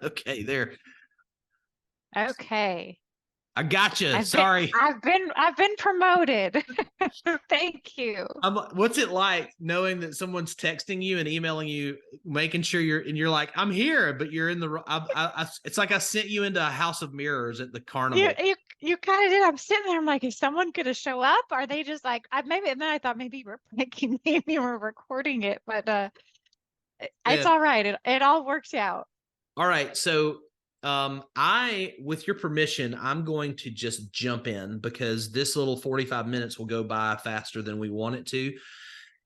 Okay, there. Okay. I gotcha. I've been Sorry. I've been promoted. Thank you. What's it like knowing that someone's texting you and emailing you, making sure you're like, I'm here, but you're in the. It's like I sent you into a house of mirrors at the You carnival. you you kind of did. I'm sitting there. I'm like, is someone gonna show up? Are they just like maybe? And then I thought maybe we're pranking, maybe we're recording it, but it's Yeah. all right. It all works out. All right. So, with your permission, I'm going to just jump in because this little 45 minutes will go by faster than we want it to.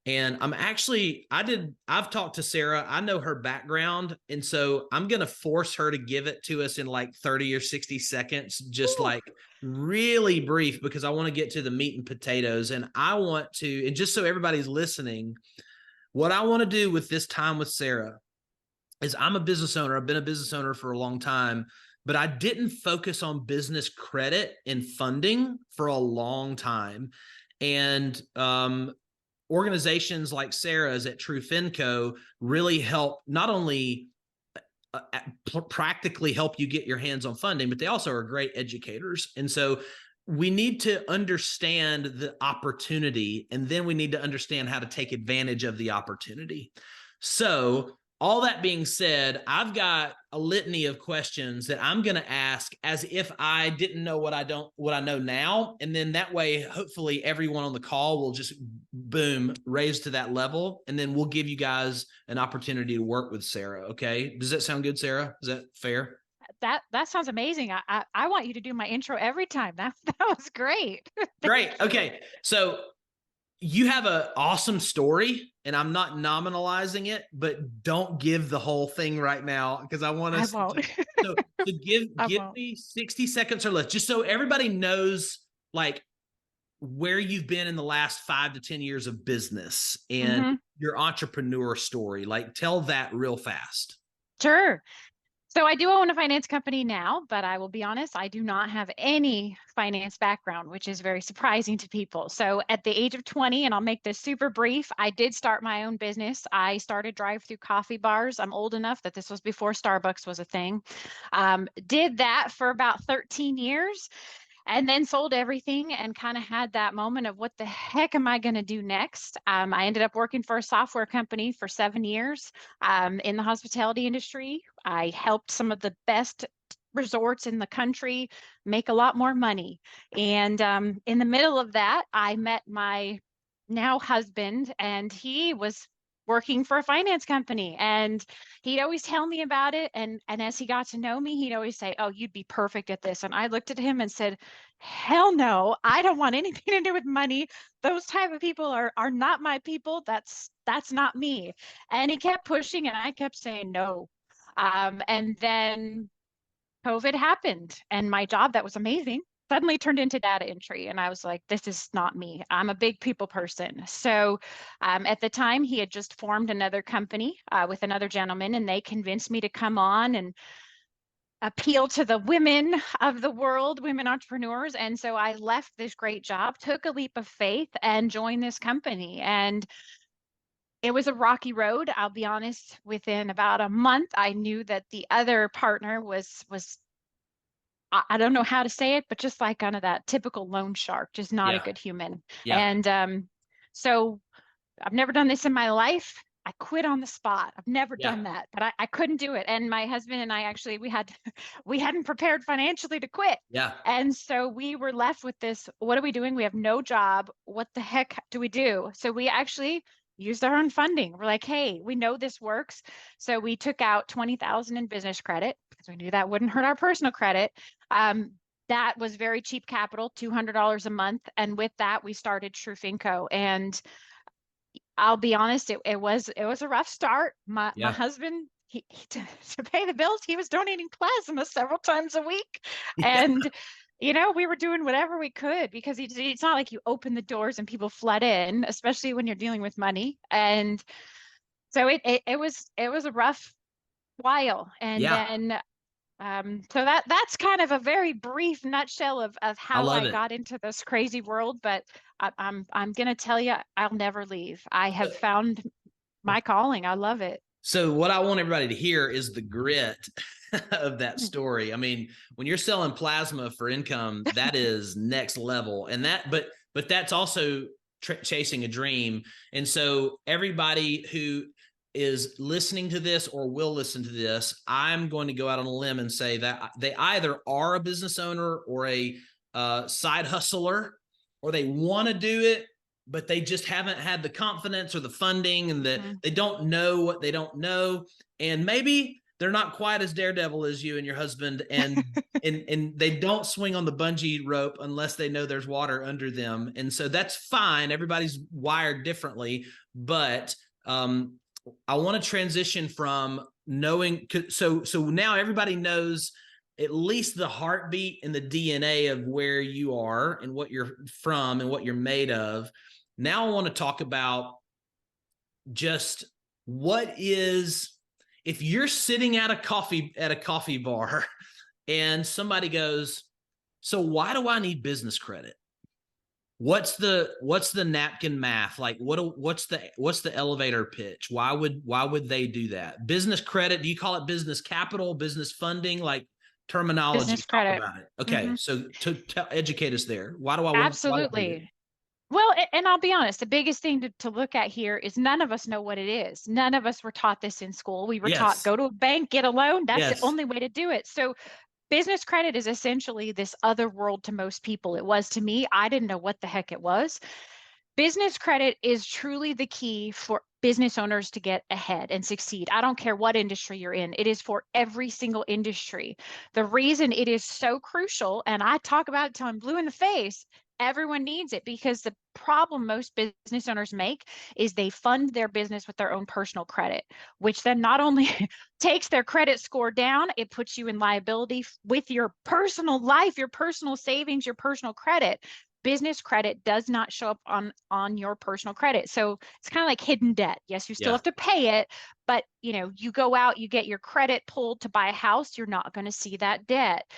And I've talked to Sarah. I know her background. And so I'm going to force her to give it to us in like 30 or 60 seconds, just Whew. like really brief, because I want to get to the meat and potatoes. And I want to, and just so everybody's listening, what I want to do with this time with Sarah is I'm a business owner. I've been a business owner for a long time, but I didn't focus on business credit and funding for a long time. And organizations like Sarah's at TrueFinco really help not only practically help you get your hands on funding, but they also are great educators. And so we need to understand the opportunity, and then we need to understand how to take advantage of the opportunity. So all that being said, I've got a litany of questions that I'm going to ask as if I didn't know what I know now. And then that way, hopefully everyone on the call will just boom, raise to that level. And then we'll give you guys an opportunity to work with Sarah. Okay. Does that sound good, Sarah? Is that fair? That sounds amazing. I want you to do my intro every time. That was great. Great. Thank you. Okay. So you have an awesome story, and I'm not nominalizing it, but don't give the whole thing right now because I want I us won't. to. So I give won't. me 60 seconds or less, just so everybody knows like where you've been in the last 5 to 10 years of business and Hmm. your entrepreneur story. Like tell that real fast. Sure. So I do own a finance company now, but I will be honest, I do not have any finance background, which is very surprising to people. So at the age of 20, and I'll make this super brief, I did start my own business. I started drive-through coffee bars. I'm old enough that this was before Starbucks was a thing. Did that for about 13 years and then sold everything and kind of had that moment of what the heck am I going to do next? I ended up working for a software company for 7 years in the hospitality industry. I helped some of the best resorts in the country make a lot more money. And in the middle of that, I met my now husband, and he was working for a finance company, and he'd always tell me about it, and as he got to know me, he'd always say, oh, you'd be perfect at this. And I looked at him and said, hell no, I don't want anything to do with money. Those type of people are not my people. That's not me. And he kept pushing and I kept saying no. And then COVID happened, and my job that was amazing suddenly turned into data entry. And I was like, this is not me. I'm a big people person. So at the time, he had just formed another company with another gentleman, and they convinced me to come on and appeal to the women of the world, women entrepreneurs. And so I left this great job, took a leap of faith, and joined this company. And it was a rocky road. I'll be honest, within about a month, I knew that the other partner was I don't know how to say it, but just like kind of that typical loan shark, just not a Yeah. good human. Yeah. And so I've never done this in my life. I quit on the spot. I've never Yeah. done that, but I couldn't do it. And my husband and I actually we hadn't prepared financially to quit. Yeah. And so we were left with this, what are we doing? We have no job. What the heck do we do? So we actually used our own funding. We're like, hey, we know this works. So we took out 20,000 in business credit because we knew that wouldn't hurt our personal credit. Um, that was very cheap capital, $200 a month. And with that, we started TrueFinco. And I'll be honest, it was a rough start. My Yeah. husband, to pay the bills, he was donating plasma several times a week, Yeah. and we were doing whatever we could because it's not like you open the doors and people flood in, especially when you're dealing with money. And so it was a rough while, and Yeah. then so that's kind of a very brief nutshell of I how love I it. got into this crazy world. But I'm gonna tell you, I'll never leave. I have found my calling. I love it. So what I want everybody to hear is the grit of that Mm. story. I mean, when you're selling plasma for income, that is next level. And but that's also chasing a dream. And so everybody who is listening to this or will listen to this, I'm going to go out on a limb and say that they either are a business owner or a side hustler, or they want to do it, but they just haven't had the confidence or the funding, and that Mhm. they don't know what they don't know. And maybe they're not quite as daredevil as you and your husband, and they don't swing on the bungee rope unless they know there's water under them. And so that's fine. Everybody's wired differently, but I want to transition from knowing. So now everybody knows at least the heartbeat and the DNA of where you are and what you're from and what you're made of. Now I want to talk about just what is, if you're sitting at a coffee bar and somebody goes, so why do I need business credit? What's the napkin math? Like what's the elevator pitch? Why would they do that? Business credit, do you call it business capital, business funding? Like terminology, Business talk credit. about it. Okay, Hmm. so to educate us there. Why do I need it? Absolutely. Well, and I'll be honest, the biggest thing to look at here is none of us know what it is. None of us were taught this in school. We were taught Yes. go to a bank, get a loan. That's the Yes. only way to do it. So business credit is essentially this other world to most people. It was to me. I didn't know what the heck it was. Business credit is truly the key for business owners to get ahead and succeed. I don't care what industry you're in, it is for every single industry. The reason it is so crucial, and I talk about it till I'm blue in the face, everyone needs it because the problem most business owners make is they fund their business with their own personal credit, which then not only takes their credit score down, it puts you in liability with your personal life, your personal savings, your personal credit. Business credit does not show up on your personal credit. So it's kind of like hidden debt. Yes, you still Yeah. have to pay it, but you go out, you get your credit pulled to buy a house, you're not going to see that debt.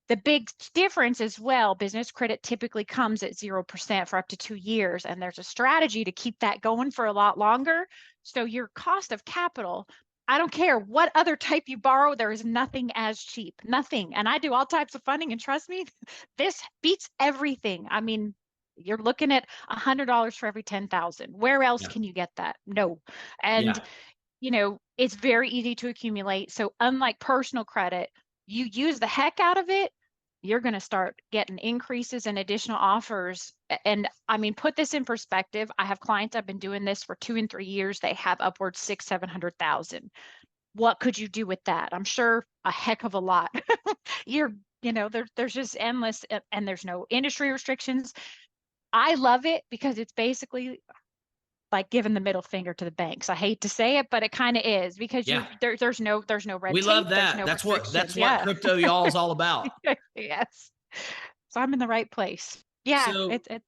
The big difference as well, business credit typically comes at 0% for up to 2 years, and there's a strategy to keep that going for a lot longer. So your cost of capital, I don't care what other type you borrow, there is nothing as cheap, nothing. And I do all types of funding, and trust me, this beats everything. I mean, you're looking at $100 for every 10,000. Where else Yeah. can you get that? No. And Yeah. it's very easy to accumulate. So unlike personal credit, you use the heck out of it, you're going to start getting increases and additional offers. And I mean, put this in perspective. I have clients, I've been doing this for 2 and 3 years. They have upwards 700,000. What could you do with that? I'm sure a heck of a lot. There's just endless, and there's no industry restrictions. I love it because it's basically like giving the middle finger to the banks. I hate to say it, but it kind of is because Yeah. there's no red We tape, love there's that. no That's restrictions. what Yeah. crypto y'all is all about. Yes. So I'm in the right place. Yeah, So it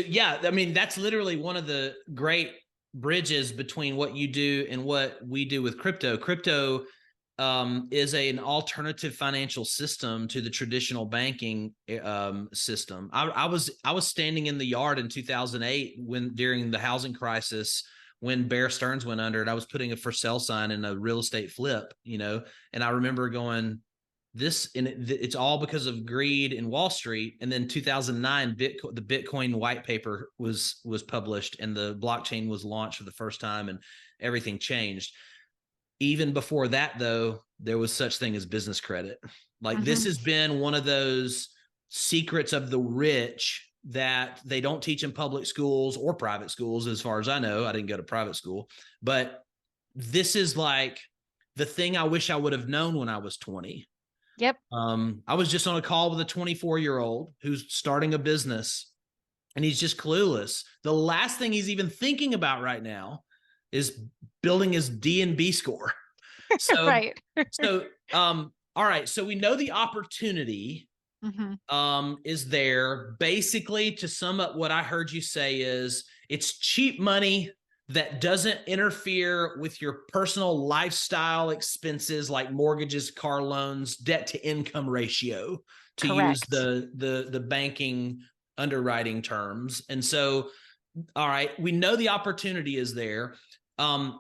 yeah, I mean, that's literally one of the great bridges between what you do and what we do with crypto. Crypto is an alternative financial system to the traditional banking system. I was standing in the yard in 2008 when during the housing crisis, when Bear Stearns went under, and I was putting a for sale sign in a real estate flip, and I remember going, it's all because of greed in Wall Street. And then 2009, the Bitcoin white paper was published, and the blockchain was launched for the first time, and everything changed. Even before that, though, there was such thing as business credit. Like, this mhm. has been one of those secrets of the rich that they don't teach in public schools or private schools, as far as I know. I didn't go to private school, but this is like the thing I wish I would have known when I was 20. Yep. I was just on a call with a 24-year-old who's starting a business, and he's just clueless. The last thing he's even thinking about right now is building his D&B score. So, Right. so, all right. So we know the opportunity Mhm. is there. Basically, to sum up what I heard you say is it's cheap money that doesn't interfere with your personal lifestyle expenses like mortgages, car loans, debt to income ratio, to use Correct. the banking underwriting terms. And so, all right, we know the opportunity is there. Um,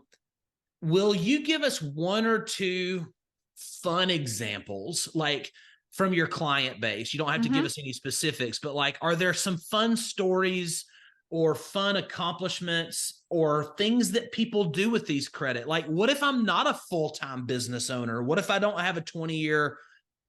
Will you give us one or two fun examples, like from your client base? You don't have to give Mhm. us any specifics, but like, are there some fun stories or fun accomplishments or things that people do with these credit? Like, what if I'm not a full-time business owner? What if I don't have a 20-year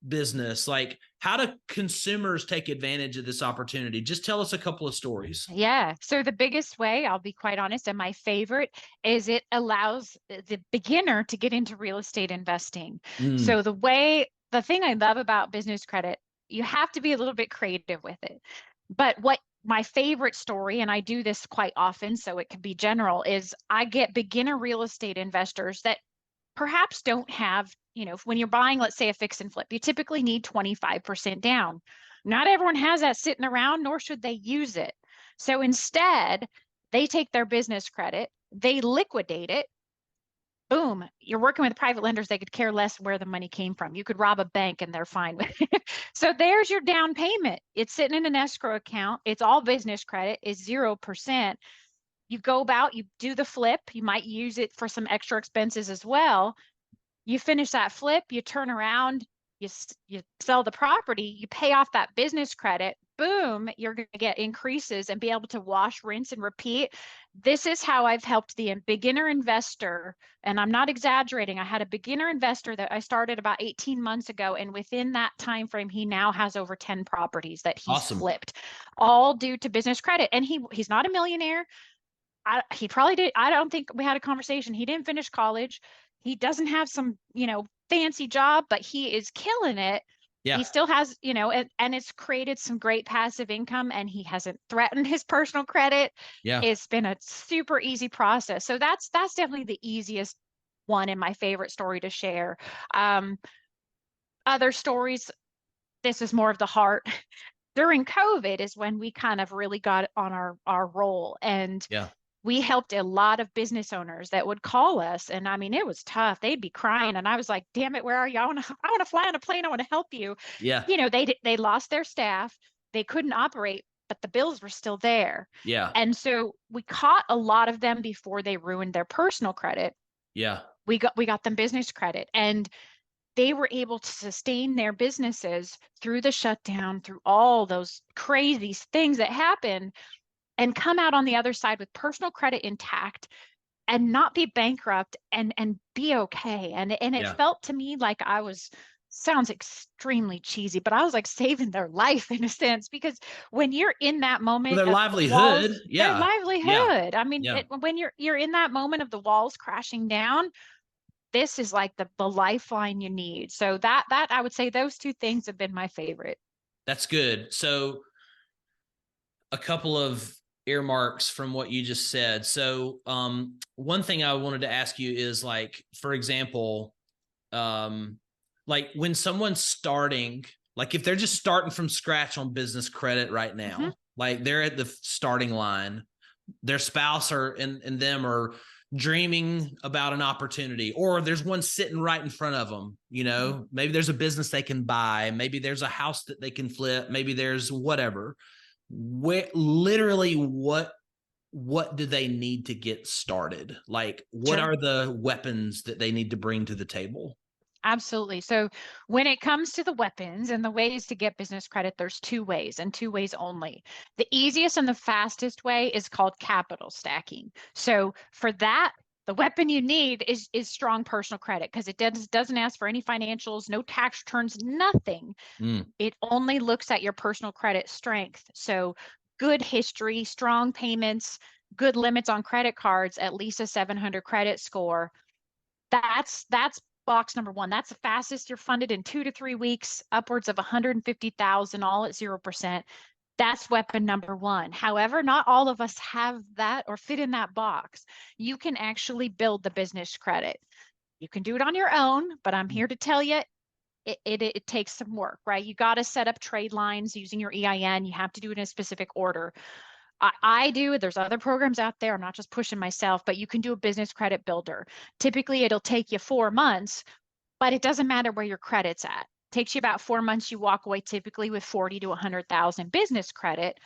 business? Like, how do consumers take advantage of this opportunity? Just tell us a couple of stories. Yeah. So the biggest way, I'll be quite honest, and my favorite is it allows the beginner to get into real estate investing. Mm, So the thing I love about business credit, you have to be a little bit creative with it. But what my favorite story, and I do this quite often, so it can be general, is I get beginner real estate investors that perhaps don't have, when you're buying, let's say, a fix and flip, you typically need 25% down. Not everyone has that sitting around, nor should they use it. So instead, they take their business credit, they liquidate it. Boom, you're working with private lenders. They could care less where the money came from. You could rob a bank and they're fine with it. So there's your down payment. It's sitting in an escrow account. It's all business credit, it's 0%. You go about, you do the flip. You might use it for some extra expenses as well. You finish that flip, you turn around, you sell the property, you pay off that business credit. Boom, you're going to get increases and be able to wash, rinse, and repeat. This is how I've helped the beginner investor. And I'm not exaggerating. I had a beginner investor that I started about 18 months ago. And within that time frame, he now has over 10 properties that he's awesome. flipped, all due to business credit. And he's not a millionaire. He probably did. I don't think we had a conversation. He didn't finish college. He doesn't have some, fancy job, but he is killing it. He Yeah. still has, and it's created some great passive income, and he hasn't threatened his personal credit. Yeah. It's been a super easy process. So that's definitely the easiest one and my favorite story to share. Um, Other stories, this is more of the heart. During COVID is when we kind of really got on our roll, and Yeah. we helped a lot of business owners that would call us. And I mean, it was tough. They'd be crying. And I was like, damn it, where are you? I want to fly on a plane. I want to help you. Yeah. They lost their staff. They couldn't operate, but the bills were still there. Yeah. And so we caught a lot of them before they ruined their personal credit. Yeah. We got them business credit, and they were able to sustain their businesses through the shutdown, through all those crazy things that happened, and come out on the other side with personal credit intact and not be bankrupt and be okay. And it Yeah. felt to me like I was, sounds extremely cheesy, but I was like saving their life in a sense, because when you're in that Well, moment their of the walls, livelihood. their Yeah. Yeah. livelihood. I mean, Yeah. when you're in that moment of the walls crashing down, this is like the lifeline you need. So that I would say those two things have been my favorite. That's good. So, a couple of earmarks from what you just said. So, one thing I wanted to ask you is like, for example, like when someone's starting, like if they're just starting from scratch on business credit right Mm-hmm. now, like they're at the starting line, their spouse or and them are dreaming about an opportunity, or there's one sitting right in front of them. Maybe there's a business they can buy, maybe there's a house that they can flip, maybe there's whatever. Literally, what do they need to get started? Like, what Sure. are the weapons that they need to bring to the table? Absolutely. So when it comes to the weapons and the ways to get business credit, there's two ways and two ways only. The easiest and the fastest way is called capital stacking. So for that, the weapon you need is strong personal credit, because it doesn't ask for any financials, no tax returns, nothing. Mm, It only looks at your personal credit strength. So good history, strong payments, good limits on credit cards, at least a 700 credit score. That's box number one. That's the fastest. You're funded in 2 to 3 weeks, upwards of 150,000, all at 0%. That's weapon number one. However, not all of us have that or fit in that box. You can actually build the business credit. You can do it on your own, but I'm mm, here to tell you it takes some work, right? You got to set up trade lines using your EIN. You have to do it in a specific order. I do. There's other programs out there. I'm not just pushing myself, but you can do a business credit builder. Typically, it'll take you 4 months, but it doesn't matter where your credit's at. Takes you about 4 months. You walk away typically with 40 to 100,000 business credit.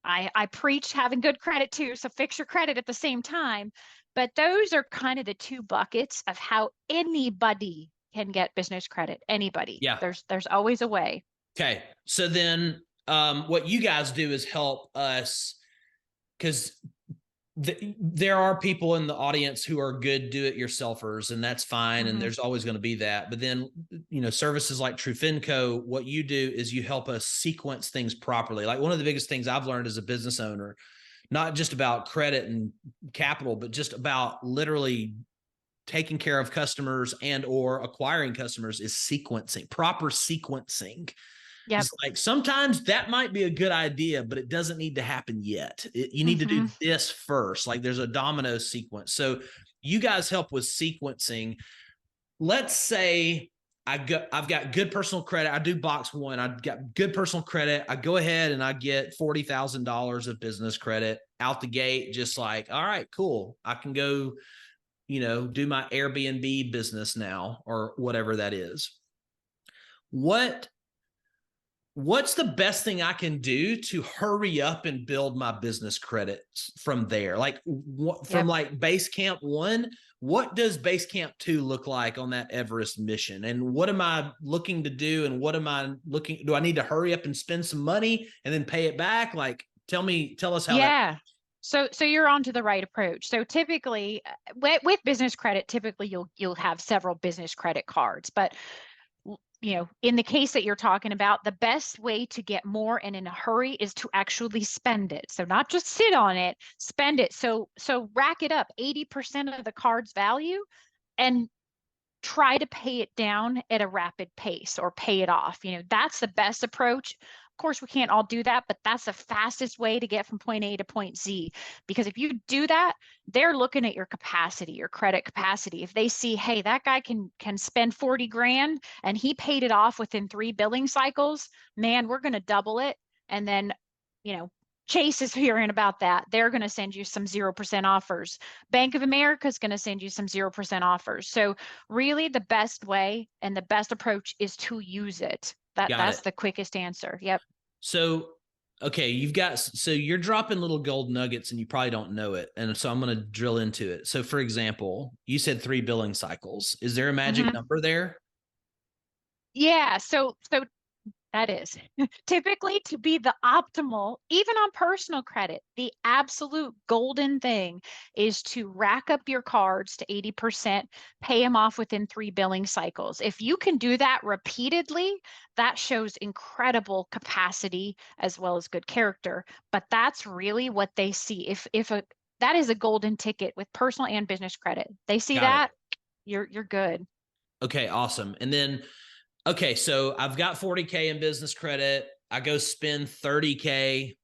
I preach having good credit too, so fix your credit at the same time. But those are kind of the two buckets of how anybody can get business credit. Anybody. Yeah. There's always a way. Okay. So then what you guys do is help us, because there are people in the audience who are good do-it-yourselfers, and that's fine. And Mhm. there's always going to be that. But then, services like TrueFinco, what you do is you help us sequence things properly. Like one of the biggest things I've learned as a business owner, not just about credit and capital, but just about literally taking care of customers and or acquiring customers, is sequencing, proper sequencing. Yep. It's like sometimes that might be a good idea, but it doesn't need to happen yet. You need to do Mhm. this first. Like there's a domino sequence. So you guys help with sequencing. Let's say I've got good personal credit. I do box one. I've got good personal credit. I go ahead and I get $40,000 of business credit out the gate. Just like, all right, cool. I can go, do my Airbnb business now or whatever that is. What's the best thing I can do to hurry up and build my business credit from there? Like from Yep. like base camp 1, what does base camp 2 look like on that Everest mission? And what am I looking to do? And do I need to hurry up and spend some money and then pay it back? Like, tell us how that. Yeah. So you're onto the right approach. So typically with business credit, typically you'll have several business credit cards, but in the case that you're talking about, the best way to get more and in a hurry is to actually spend it. So not just sit on it, spend it. So rack it up 80% of the card's value and try to pay it down at a rapid pace or pay it off. That's the best approach. Of course, we can't all do that, but that's the fastest way to get from point A to point Z. Because if you do that, they're looking at your capacity, your credit capacity. If they see, hey, that guy can spend 40 grand and he paid it off within 3 billing cycles, man, we're going to double it. And then, Chase is hearing about that. They're going to send you some 0% offers. Bank of America is going to send you some 0% offers. So really the best way and the best approach is to use it. That's the quickest answer. Yep. So, okay, you're dropping little gold nuggets and you probably don't know it. And so I'm going to drill into it. So for example, you said 3 billing cycles. Is there a magic number there? Yeah. So that is typically to be the optimal, even on personal credit, the absolute golden thing is to rack up your cards to 80%, pay them off within 3 billing cycles. If you can do that repeatedly, that shows incredible capacity as well as good character. But that's really what they see. That is a golden ticket with personal and business credit. They see that, you're good. Okay, awesome. And then okay, so I've got 40K in business credit. I go spend 30K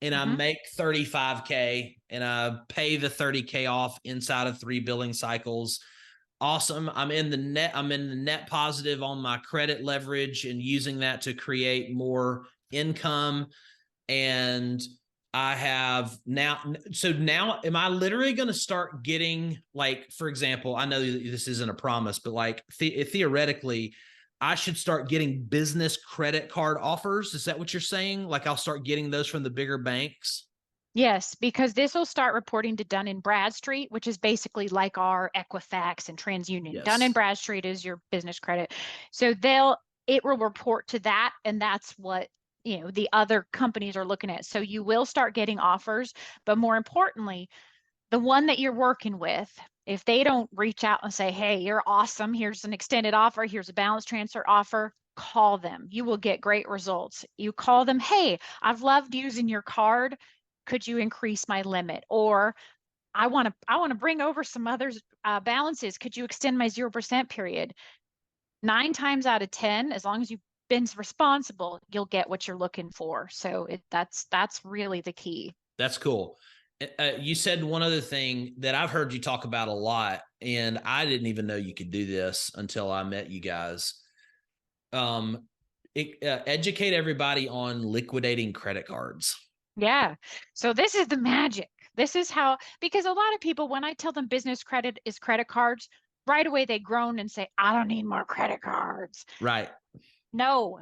and I make 35K and I pay the 30K off inside of 3 billing cycles. Awesome. I'm in the net positive on my credit leverage and using that to create more income. And I have now am I literally going to start getting, like, for example, I know this isn't a promise, but like theoretically, I should start getting business credit card offers. Is that what you're saying? Like I'll start getting those from the bigger banks? Yes, because this will start reporting to Dun & Bradstreet, which is basically like our Equifax and TransUnion. Yes. Dun & Bradstreet is your business credit. So it will report to that, and that's what the other companies are looking at. So you will start getting offers, but more importantly, the one that you're working with, if they don't reach out and say, hey, you're awesome, here's an extended offer, here's a balance transfer offer, call them. You will get great results. You call them, hey, I've loved using your card. Could you increase my limit? Or I want to bring over some other balances. Could you extend my 0% period? 9 times out of 10, as long as you've been responsible, you'll get what you're looking for. So that's really the key. That's cool. You said one other thing that I've heard you talk about a lot, and I didn't even know you could do this until I met you guys. Educate everybody on liquidating credit cards. Yeah. So this is the magic. This is how, because a lot of people, when I tell them business credit is credit cards, right away they groan and say, I don't need more credit cards. Right. No,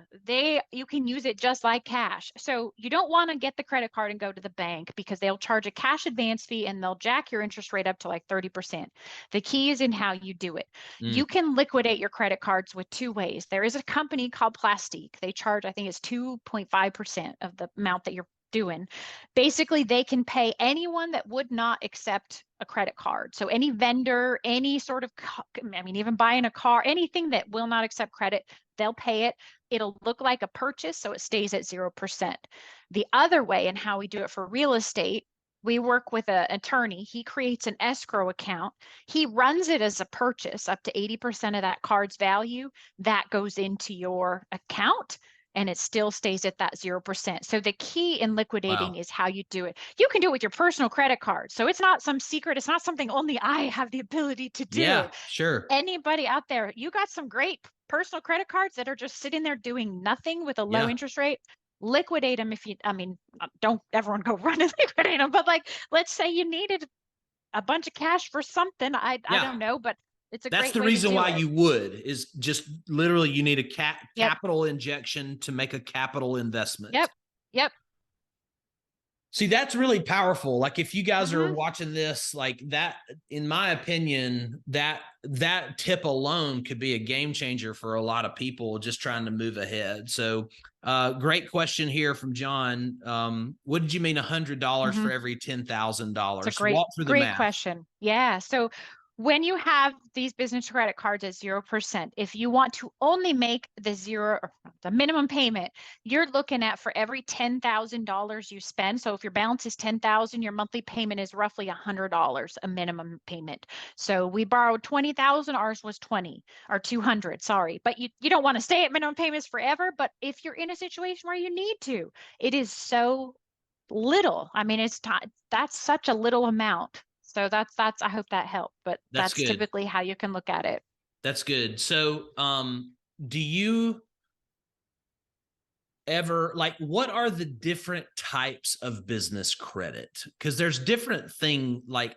you can use it just like cash. So you don't want to get the credit card and go to the bank because they'll charge a cash advance fee and they'll jack your interest rate up to like 30%. The key is in how you do it. Mm, You can liquidate your credit cards with two ways. There is a company called Plastique. They charge, I think it's 2.5% of the amount that you're doing. Basically, they can pay anyone that would not accept a credit card. So any vendor, any sort of, I mean, even buying a car, anything that will not accept credit, they'll pay it. It'll look like a purchase, so it stays at 0%. The other way, and how we do it for real estate, we work with an attorney. He creates an escrow account. He runs it as a purchase up to 80% of that card's value. That goes into your account and it still stays at that 0%. So the key in liquidating wow. is how you do it. You can do it with your personal credit card. So it's not some secret. It's not something only I have the ability to do. Yeah, sure. Anybody out there, you got some great personal credit cards that are just sitting there doing nothing with a low Yeah. interest rate. Liquidate them if you, I mean, don't everyone go run and liquidate them, but like, let's say you needed a bunch of cash for something. I Yeah. don't know, but it's a That's great the way to reason do why it. you would is just literally you need a Yep. capital injection to make a capital investment. Yep. Yep. See, that's really powerful. Like if you guys are Mm-hmm. watching this, like that, in my opinion, that tip alone could be a game changer for a lot of people just trying to move ahead. So great question here from John. What did you mean $100 Mm-hmm. for every It's a $10,000? great, Walk through the great math. question. Yeah. So when you have these business credit cards at 0%, if you want to only make the zero or the minimum payment, you're looking at for every $10,000 you spend. So if your balance is 10,000, your monthly payment is roughly $100, a minimum payment. So we borrowed 20,000, ours was 20 or 200, sorry. But you don't want to stay at minimum payments forever. But if you're in a situation where you need to, it is so little. I mean, that's such a little amount. So that's I hope that helped, but That's that's good. typically how you can look at it. That's good. So, do you ever like what are the different types of business credit? Because there's different thing like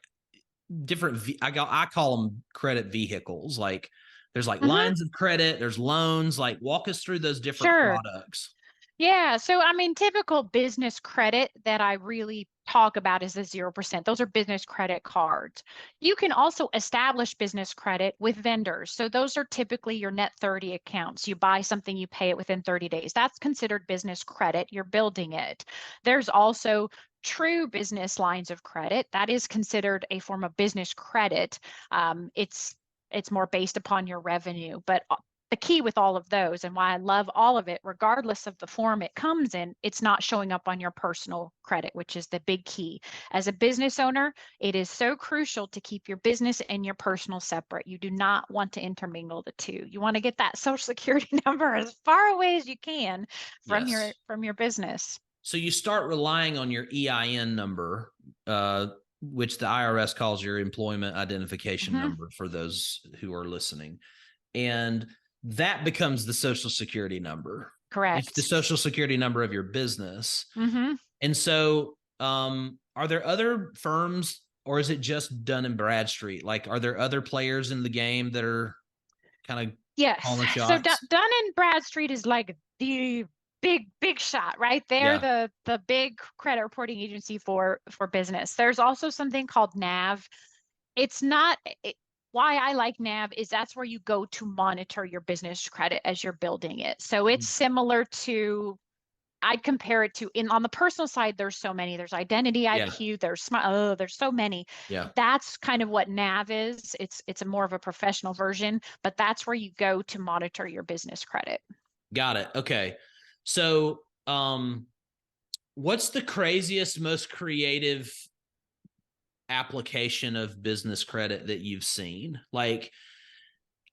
different. I call them credit vehicles. Like there's like Hmm. lines of credit. There's loans. Like walk us through those different Sure. products. Yeah. So, I mean, typical business credit that I really talk about is the 0%. Those are business credit cards. You can also establish business credit with vendors. So, those are typically your net 30 accounts. You buy something, you pay it within 30 days. That's considered business credit. You're building it. There's also true business lines of credit. That is considered a form of business credit. It's more based upon your revenue, but the key with all of those and why I love all of it, regardless of the form it comes in, it's not showing up on your personal credit, which is the big key. As a business owner, it is so crucial to keep your business and your personal separate. You do not want to intermingle the two. You want to get that social security number as far away as you can Yes. from your business. So you start relying on your EIN number, which the IRS calls your employment identification Hmm. number for those who are listening. And that becomes the social security number. It's the Correct. social security number of your business. Hmm. And so, are there other firms or is it just Dun and Bradstreet? Like, are there other players in the game that are kind of Yes. calling the So shots? Dun and Bradstreet is like the big shot, right? They're Yeah. the big credit reporting agency for business. There's also something called NAV. It's not why I like NAV is that's where you go to monitor your business credit as you're building it. So it's similar to I'd compare it to in on the personal side, there's so many. There's Identity Yeah. IQ, there's so many. Yeah. That's kind of what NAV is. It's a more of a professional version, but that's where you go to monitor your business credit. Got it. Okay. So, what's the craziest, most creative application of business credit that you've seen? Like,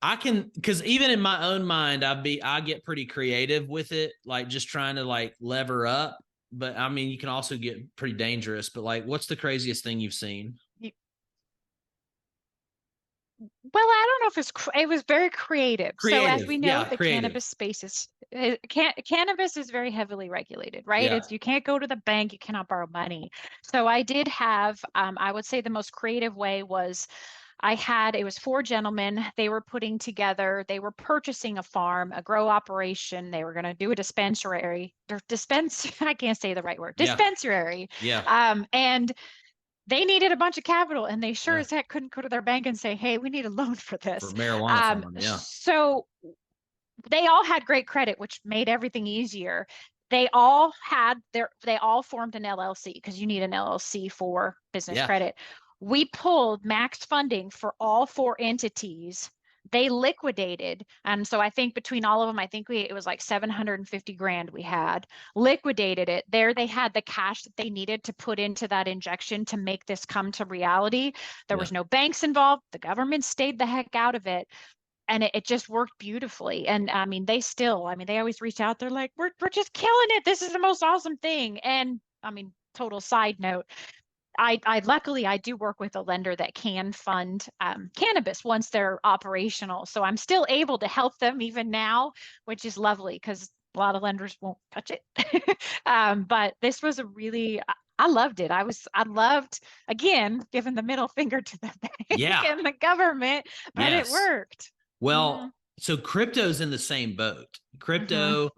I can, because even in my own mind, I get pretty creative with it, like just trying to like lever up. But I mean, you can also get pretty dangerous. But like, what's the craziest thing you've seen? Well, I don't know if it was very creative. So as Creative, we know, yeah, the creative, cannabis space is cannabis is very heavily regulated, right? yeah. It's you can't go to the bank, you cannot borrow money. So I did have, I would say the most creative way was it was 4 gentlemen. They were putting together, they were purchasing a farm, a grow operation. They were going to do a dispensary, or I can't say the right word, Yeah. dispensary. Yeah. And they needed a bunch of capital, and they sure Yeah. as heck couldn't go to their bank and say, hey, we need a loan for For this. marijuana farm. Yeah. So they all had great credit, which made everything easier. They all formed an LLC, because you need an LLC for business Yeah. credit. We pulled max funding for all 4 entities. They liquidated. And so I think between all of them, I think it was like 750 grand we had. Liquidated it. There they had the cash that they needed to put into that injection to make this come to reality. There Yeah. was no banks involved. The government stayed the heck out of it, and it just worked beautifully. And I mean, they always reach out. They're like, we're just killing it. This is the most awesome thing. And I mean, total side note, I luckily I do work with a lender that can fund cannabis once they're operational. So I'm still able to help them even now, which is lovely, because a lot of lenders won't touch it. But this was I loved it. I loved, again, giving the middle finger to the bank Yeah. and the government, but it Yes. worked. Well, so crypto's in the same boat. Crypto,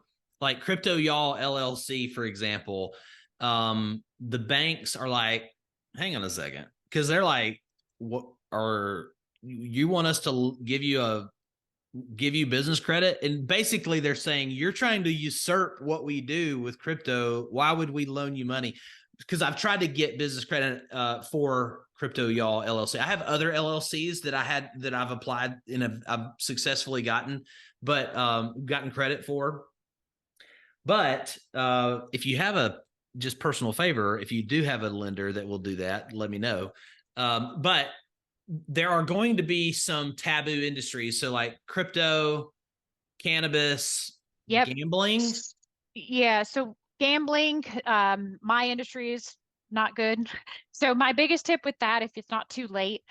like Crypto Y'all LLC, for example, the banks are like, hang on a second, because they're like, what are you want us to give you business credit? And basically they're saying, you're trying to usurp what we do with crypto. Why would we loan you money? Because I've tried to get business credit for Crypto Y'all LLC. I have other LLCs that I've applied and I've successfully gotten credit for. But if you have just personal favor, if you do have a lender that will do that, let me know. But there are going to be some taboo industries. So like crypto, cannabis, gambling. Yeah. So gambling, my industry is not good. So my biggest tip with that, if it's not too late,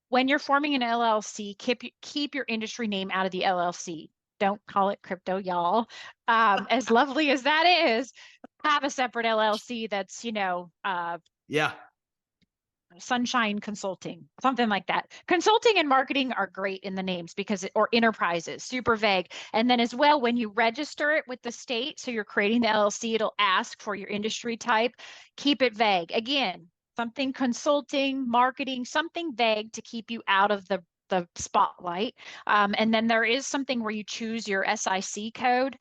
when you're forming an LLC, keep your industry name out of the LLC. Don't call it Crypto Y'all. As lovely as that is, have a separate LLC that's, Yeah. Sunshine Consulting, something like that. Consulting and marketing are great in the names or enterprises, super vague. And then as well, when you register it with the state, so you're creating the LLC, it'll ask for your industry type. Keep it vague. Again, something consulting, marketing, something vague to keep you out of the spotlight. And then there is something where you choose your SIC code.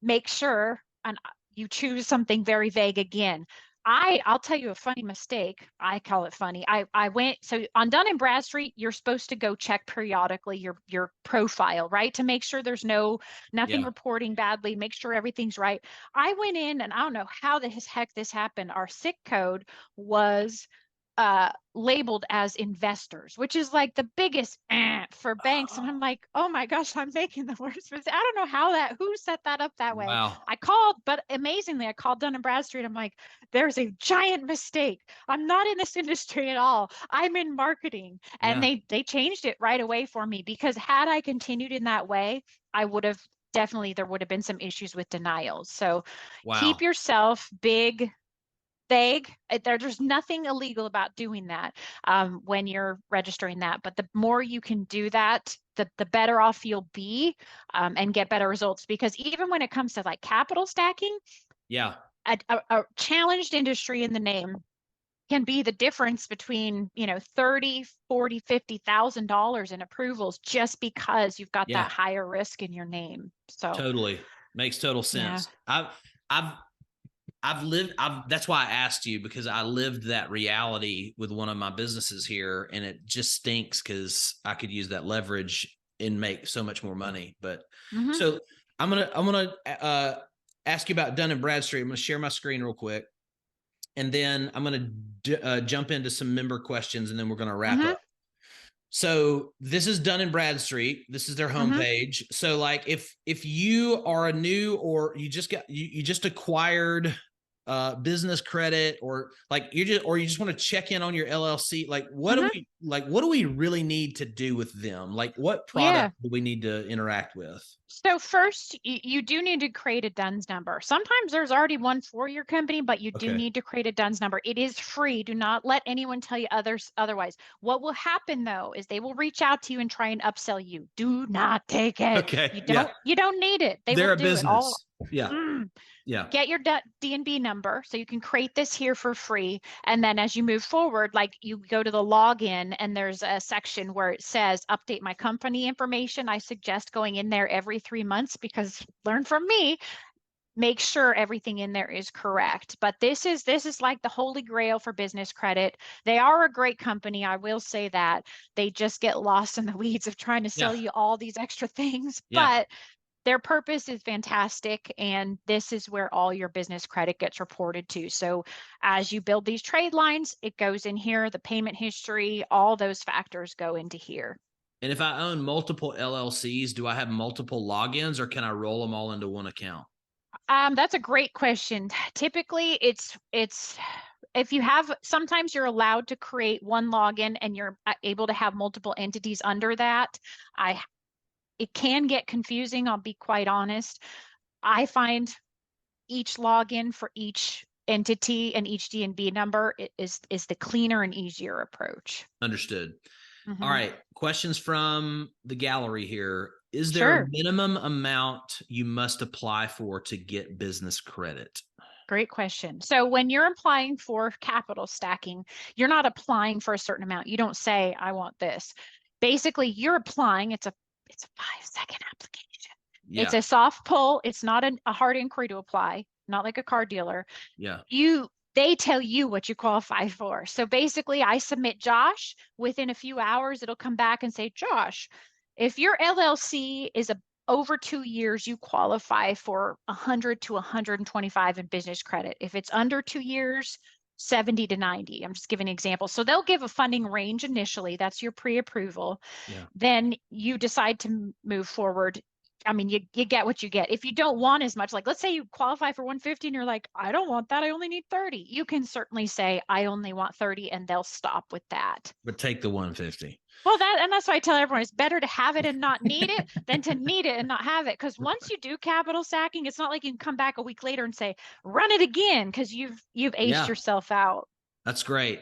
Make sure and you choose something very vague again. I'll tell you a funny mistake. I call it funny. I went, so on Dun & Bradstreet, you're supposed to go check periodically your profile, right? To make sure there's nothing reporting badly, make sure everything's right. I went in and I don't know how the heck this happened. Our SIC code was labeled as investors, which is like the biggest for banks. And I'm like, oh my gosh, I'm making the worst mistake. I don't know who set that up that way. Wow. I called, but amazingly, I called Dun & Bradstreet. I'm like, there's a giant mistake. I'm not in this industry at all. I'm in marketing. And they changed it right away for me, because had I continued in that way, there would have been some issues with denials. So keep yourself vague. There's nothing illegal about doing that when you're registering that. But the more you can do that, the better off you'll be and get better results. Because even when it comes to like capital stacking, a challenged industry in the name can be the difference between, $30,000, $40,000, $50,000 in approvals, just because you've got that higher risk in your name. So totally makes total sense. That's why I asked you, because I lived that reality with one of my businesses here, and it just stinks because I could use that leverage and make so much more money. But so I'm going to ask you about Dun & Bradstreet. I'm going to share my screen real quick, and then I'm going to jump into some member questions, and then we're going to wrap up. So this is Dun & Bradstreet. This is their homepage. So like if you are a new, or you just acquired business credit, or like you just want to check in on your LLC, like what do we really need to do with them? Like what Yeah. product do we need to interact with? So first, you do need to create a DUNS number. Sometimes there's already one for your company, but you do Okay. need to create a DUNS number. It is free. Do not let anyone tell you otherwise. What will happen though is they will reach out to you and try and upsell you. Do not take it. Okay. You Yeah. don't need it. They will They're a do it all. business. Yeah. Mm. Yeah. Get your DNB number so you can create this here for free. And then as you move forward, like you go to the login and there's a section where it says update my company information. I suggest going in there every 3 months because learn from me, make sure everything in there is correct. But this is like the holy grail for business credit. They are a great company, I will say that. They just get lost in the weeds of trying to Yeah. sell you all these extra things. Yeah. But their purpose is fantastic, and this is where all your business credit gets reported to. So as you build these trade lines, it goes in here, the payment history, all those factors go into here. And if I own multiple LLCs, do I have multiple logins, or can I roll them all into one account? That's a great question. Typically, it's if you have, sometimes you're allowed to create one login and you're able to have multiple entities under that. It can get confusing, I'll be quite honest. I find each login for each entity and each DNB number is the cleaner and easier approach. Understood. All Mhm. right. Questions from the gallery here. Is there a Sure. minimum amount you must apply for to get business credit? Great question. So when you're applying for capital stacking, you're not applying for a certain amount. You don't say, I want this. Basically, you're applying. It's a 5-second application. It's Yeah. a soft pull. It's not a hard inquiry to apply, not like a car dealer. Yeah. They tell you what you qualify for. So basically, I submit Josh. Within a few hours, it'll come back and say, Josh, if your LLC is over 2 years, you qualify for 100 to 125 in business credit. If it's under 2 years, 70 to 90. I'm just giving an example. So they'll give a funding range initially. That's your pre-approval. Yeah. Then you decide to move forward. I mean, you get what you get. If you don't want as much, like let's say you qualify for 150 and you're like, I don't want that. I only need 30. You can certainly say, I only want 30, and they'll stop with that. But take the 150. Well, that's why I tell everyone it's better to have it and not need it than to need it and not have it. Because once you do capital stacking, it's not like you can come back a week later and say, run it again, because you've aged Yeah. yourself out. That's great.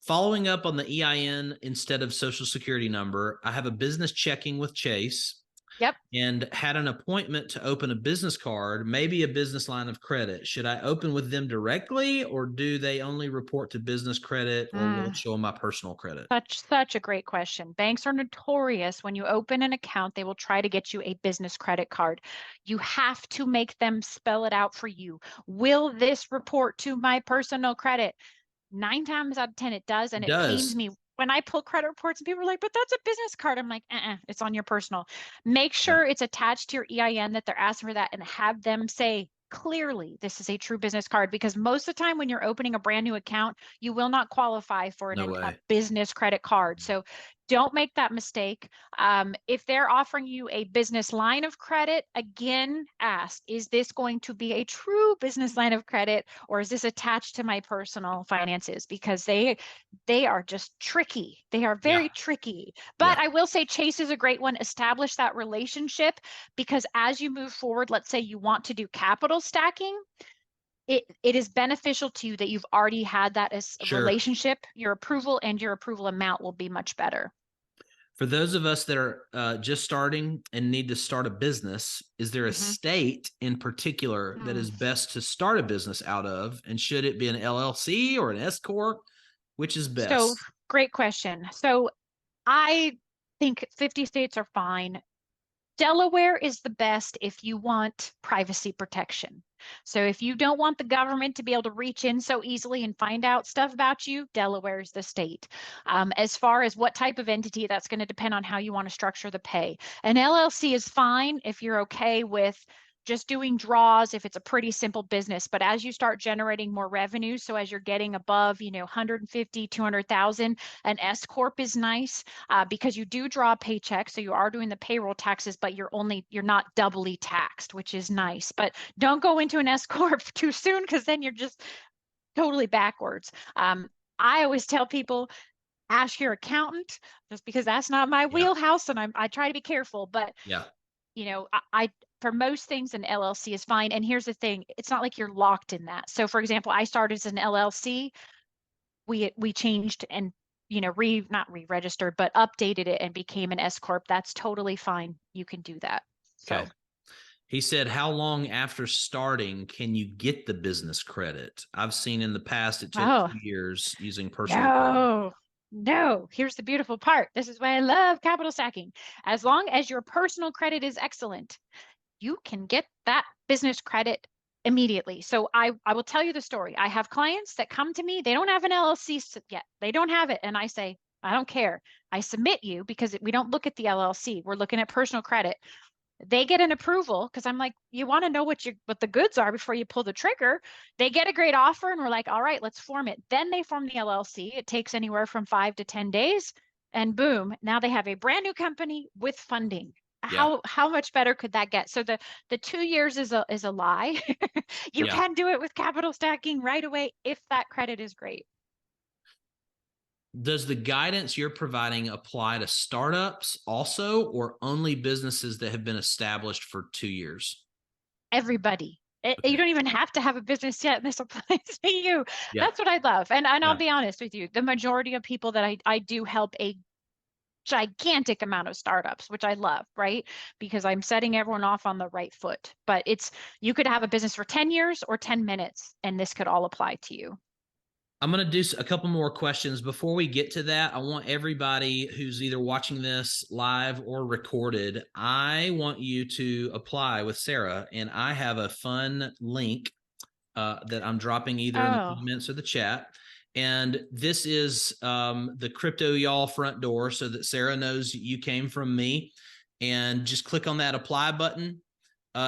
Following up on the EIN instead of social security number, I have a business checking with Chase. Yep. And had an appointment to open a business card, maybe a business line of credit. Should I open with them directly, or do they only report to business credit, or will it show them my personal credit? Such a great question. Banks are notorious. When you open an account, they will try to get you a business credit card. You have to make them spell it out for you. Will this report to my personal credit? 9 times out of 10, it does. And It it pains does. me when I pull credit reports and people are like, but that's a business card. I'm like, it's on your personal. Make Yeah. sure it's attached to your EIN, that they're asking for that, and have them say clearly this is a true business card, because most of the time when you're opening a brand new account, you will not qualify for No a way. business credit card. So don't make that mistake. If they're offering you a business line of credit, again, ask, is this going to be a true business line of credit, or is this attached to my personal finances? Because they are just tricky. They are very Yeah. tricky. Yeah. But I will say Chase is a great one. Establish that relationship, because as you move forward, let's say you want to do capital stacking, it is beneficial to you that you've already had that as a Sure. relationship. Your approval and your approval amount will be much better. For those of us that are just starting and need to start a business, is there a state in particular that is best to start a business out of? And should it be an LLC or an S corp? Which is best? So great question. So I think 50 states are fine. Delaware is the best if you want privacy protection. So if you don't want the government to be able to reach in so easily and find out stuff about you, Delaware is the state. As far as what type of entity, that's going to depend on how you want to structure the pay. An LLC is fine if you're okay with just doing draws if it's a pretty simple business. But as you start generating more revenue, so as you're getting above, 150, 200,000, an S corp is nice because you do draw a paycheck. So you are doing the payroll taxes, but you're not doubly taxed, which is nice. But don't go into an S corp too soon, because then you're just totally backwards. I always tell people, ask your accountant, just because that's not my Yeah. wheelhouse, and I try to be careful. But Yeah. I for most things, an LLC is fine. And here's the thing, it's not like you're locked in that. So for example, I started as an LLC. We changed and not re-registered, but updated it and became an S corp. That's totally fine. You can do that. So Okay. He said, how long after starting can you get the business credit? I've seen in the past it took oh 2 years using personal credit. no, here's the beautiful part. This is why I love capital stacking. As long as your personal credit is excellent, you can get that business credit immediately. So I will tell you the story. I have clients that come to me, they don't have an LLC yet. They don't have it. And I say, I don't care. I submit you, because we don't look at the LLC. We're looking at personal credit. They get an approval, because I'm like, you want to know what the goods are before you pull the trigger. They get a great offer, and we're like, all right, let's form it. Then they form the LLC. It takes anywhere from 5 to 10 days, and boom, now they have a brand new company with funding. Yeah. How much better could that get? So the 2 years is a lie. You Yeah. can do it with capital stacking right away if that credit is great. Does the guidance you're providing apply to startups also, or only businesses that have been established for 2 years? Everybody. You Okay. don't even have to have a business yet, and this applies to you. Yeah. That's what I love. And I'll Yeah. be honest with you, the majority of people that I do help a gigantic amount of startups, which I love, right? Because I'm setting everyone off on the right foot. But you could have a business for 10 years or 10 minutes, and this could all apply to you. I'm going to do a couple more questions. Before we get to that, I want everybody who's either watching this live or recorded, I want you to apply with Sarah. And I have a fun link that I'm dropping either in the Oh, comments or the chat. And this is the Crypto Y'all front door, so that Sarah knows you came from me. And just click on that apply button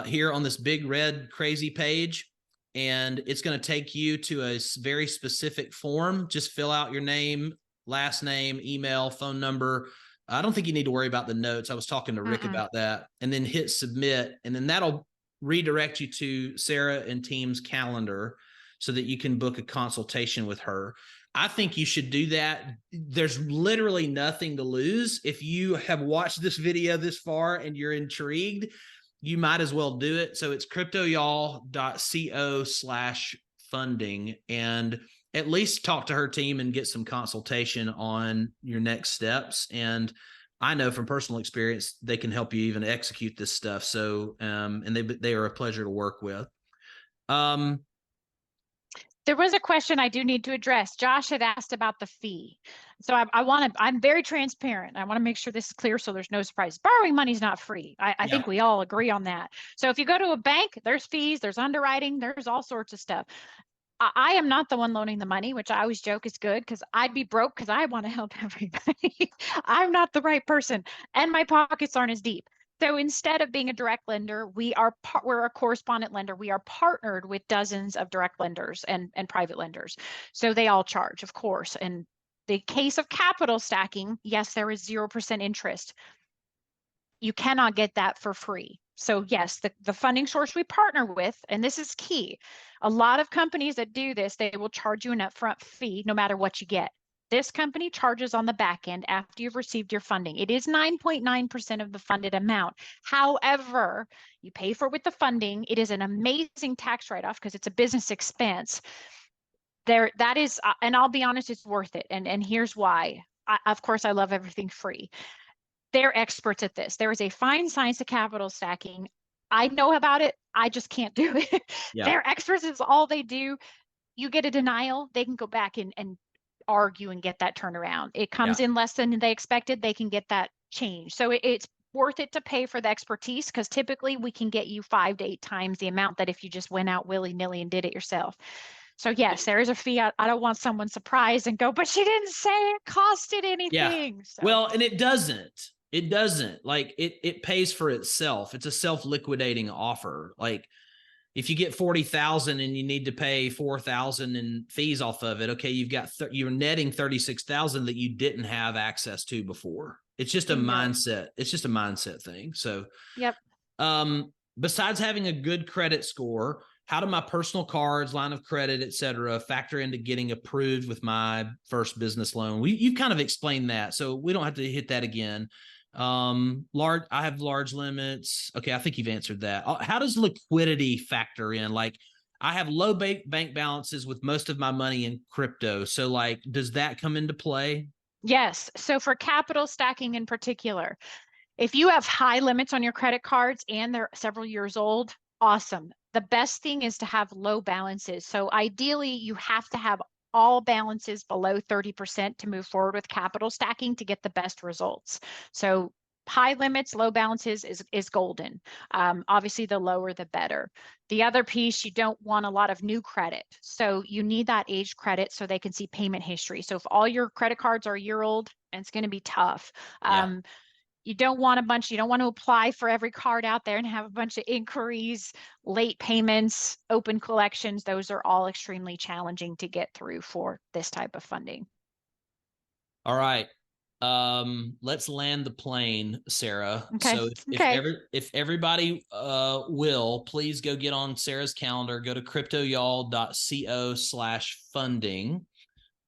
here on this big red crazy page. And it's going to take you to a very specific form. Just fill out your name, last name, email, phone number. I don't think you need to worry about the notes. I was talking to Rick about that. And then hit submit. And then that'll redirect you to Sarah and team's calendar so that you can book a consultation with her. I think you should do that. There's literally nothing to lose. If you have watched this video this far and you're intrigued, you might as well do it. So it's cryptoyall.co/funding, and at least talk to her team and get some consultation on your next steps. And I know from personal experience, they can help you even execute this stuff. So, and they are a pleasure to work with. There was a question I do need to address. Josh had asked about the fee. So I'm very transparent. I want to make sure this is clear so there's no surprise. Borrowing money is not free. I think we all agree on that. So if you go to a bank, there's fees, there's underwriting, there's all sorts of stuff. I am not the one loaning the money, which I always joke is good, because I'd be broke because I want to help everybody. I'm not the right person, and my pockets aren't as deep. So instead of being a direct lender, we're a correspondent lender. We are partnered with dozens of direct lenders and private lenders. So they all charge, of course. And the case of capital stacking, yes, there is 0% interest. You cannot get that for free. So yes, the funding source we partner with, and this is key, a lot of companies that do this, they will charge you an upfront fee no matter what you get. This company charges on the back end after you've received your funding. It is 9.9% of the funded amount. However, you pay for it with the funding. It is an amazing tax write-off because it's a business expense. That is, and I'll be honest, it's worth it. And here's why. Of course, I love everything free. They're experts at this. There is a fine science to capital stacking. I know about it. I just can't do it. Yeah. They're experts. It's all they do. You get a denial, they can go back and argue and get that turnaround. It comes in less than they expected, they can get that change. So it's worth it to pay for the expertise, because typically we can get you 5 to 8 times the amount that if you just went out willy-nilly and did it yourself. So yes, there is a fee. I don't want someone surprised and go, but she didn't say it costed anything. Yeah. So. Well, and it doesn't. It doesn't. Like it pays for itself. It's a self-liquidating offer. Like if you get 40,000 and you need to pay 4,000 in fees off of it, okay, you're netting 36,000 that you didn't have access to before. It's just a Bingo. mindset. It's just a mindset thing. So, Yep. besides having a good credit score, how do my personal cards, line of credit, et cetera, factor into getting approved with my first business loan? You've kind of explained that, so we don't have to hit that again. I have large limits. Okay, I think you've answered that. How does liquidity factor in? Like, I have low bank balances with most of my money in crypto. So, like, does that come into play? Yes. So for capital stacking in particular, if you have high limits on your credit cards and they're several years old, awesome. The best thing is to have low balances. So ideally, you have to have all balances below 30% to move forward with capital stacking to get the best results. So high limits, low balances is golden. Obviously, the lower, the better. The other piece, you don't want a lot of new credit. So you need that age credit so they can see payment history. So if all your credit cards are a year old, it's going to be tough. Yeah. You don't want you don't want to apply for every card out there and have a bunch of inquiries, late payments, open collections. Those are all extremely challenging to get through for this type of funding. All right. Let's land the plane, Sarah. Okay. So Okay. if everybody will please go get on Sarah's calendar, go to cryptoyall.co/funding.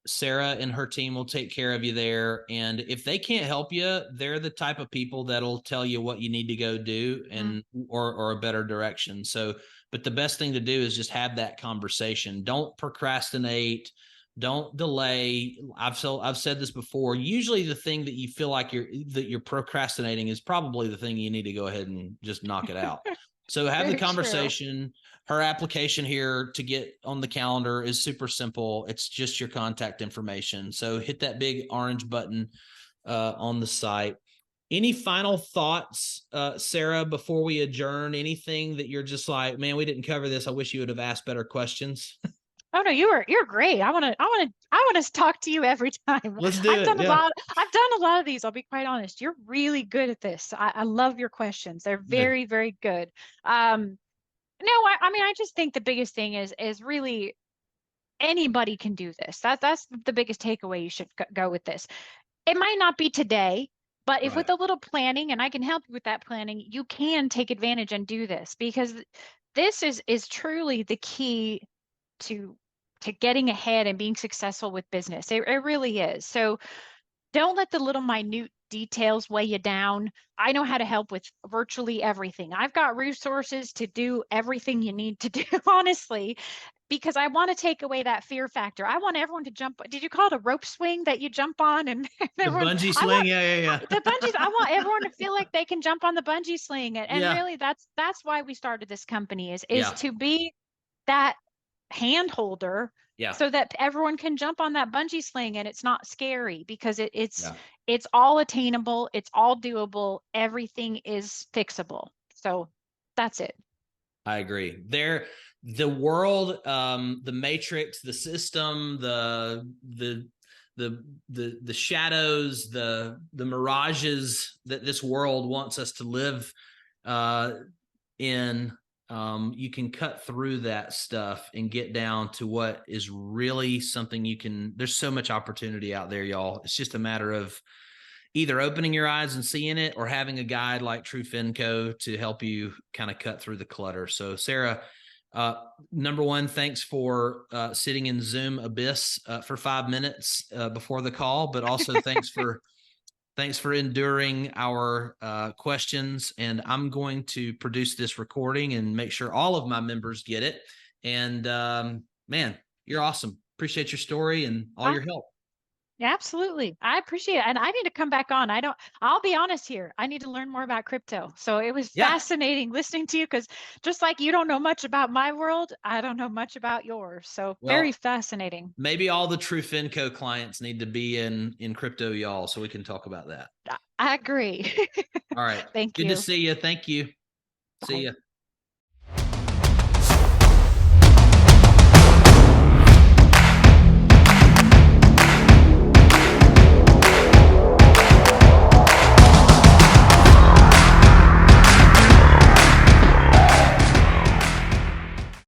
Sarah and her team will take care of you there. And if they can't help you, they're the type of people that'll tell you what you need to go do and or a better direction. So, but the best thing to do is just have that conversation. Don't procrastinate. Don't delay. I've said this before. Usually the thing that you feel like you're procrastinating is probably the thing you need to go ahead and just knock it out. So have the Very true. conversation. Her application here to get on the calendar is super simple. It's just your contact information. So hit that big orange button on the site. Any final thoughts, Sarah, before we adjourn? Anything that you're just like, man, we didn't cover this. I wish you would have asked better questions. Oh no, you're great. I want to talk to you every time. Let's do it. Yeah. I've done a lot of these. I'll be quite honest. You're really good at this. I love your questions. They're Good. very, very good. No, I mean, I just think the biggest thing is really anybody can do this. That's the biggest takeaway you should go with this. It might not be today, but if Right. with a little planning, and I can help you with that planning, you can take advantage and do this, because this is truly the key to getting ahead and being successful with business. It really is. So don't let the little minute details weigh you down. I know how to help with virtually everything. I've got resources to do everything you need to do, honestly, because I want to take away that fear factor. I want everyone to jump. Did you call it a rope swing that you jump on? And The everyone, bungee I sling. want Yeah. the bungees. I want everyone to feel like they can jump on the bungee sling. And Yeah. really, that's why we started this company is Yeah. to be that hand holder Yeah. so that everyone can jump on that bungee sling and it's not scary, because Yeah. it's all attainable, it's all doable, everything is fixable. So that's it. I agree. The world, the matrix, the system, the shadows, the mirages that this world wants us to live in. You can cut through that stuff and get down to what is really something there's so much opportunity out there, y'all. It's just a matter of either opening your eyes and seeing it or having a guide like TrueFinCo to help you kind of cut through the clutter. So Sarah, number one, thanks for sitting in Zoom abyss for 5 minutes before the call, but also thanks for enduring our questions. And I'm going to produce this recording and make sure all of my members get it. And man, you're awesome. Appreciate your story and all your help. Yeah, absolutely. I appreciate it. And I need to come back on. I'll be honest here. I need to learn more about crypto. So it was Yeah. fascinating listening to you, because just like you don't know much about my world, I don't know much about yours. So very fascinating. Maybe all the TrueFinCo clients need to be in Crypto Y'all so we can talk about that. I agree. All right. Thank Good you. to see you. Thank you. See Bye. you.